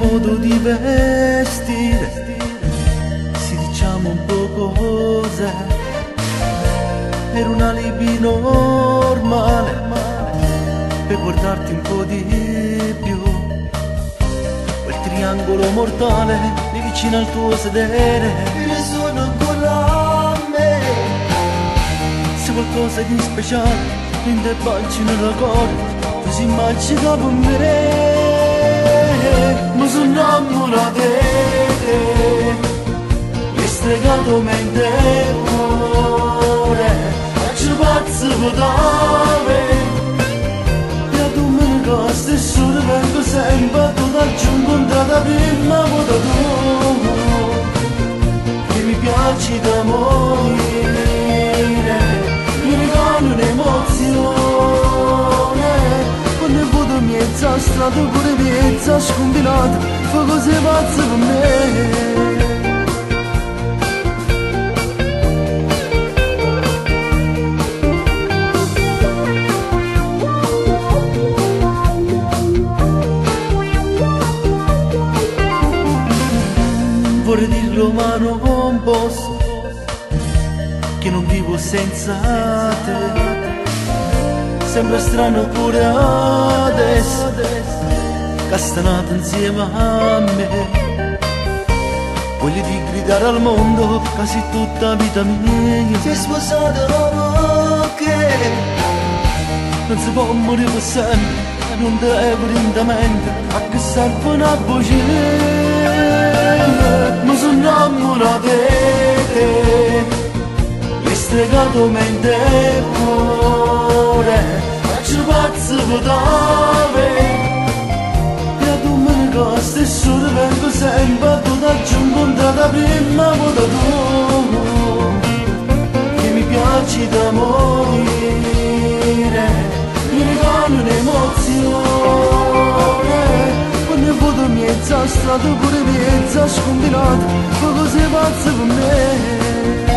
modo di vestire, si diciamo un po' cose, per un alibi normale, per guardarti un po' di più. Quel triangolo mortale lì vicino al tuo sedere, e sono ancora a me. Se qualcosa di speciale prende balci nella corda, tu si immagina per me. Mi sono innamorato di te, mi hai stregato mente e cuore, faccio pazzo per te. E tu me ne stesso vengo sempre, tu ti incontrata prima volta tu, che mi piaci da morire, mi regalo un'emozione. Quando vedo mezza strada pure mezza scombinata, fa cose pazze per me. Vorrei dirlo ma non posso, che non vivo senza te. Sembra strano pure adesso, che stai nata insieme a me. Voglio di gridare al mondo quasi tutta la vita mia. Sei sposato perché non si può morire per sempre, non devo lentamente a che serve una voce. Mi sono innamorato di te, mi hai stregato mente e cuore, faccio pazzo per te. E tu me ne stesso vengo sempre, tu ti incontrata prima volta tu, che mi piaci da morire, mi regalo un'emozione. Quando vedo mezza strada pure mezza scombinata, fa cose pazze per me.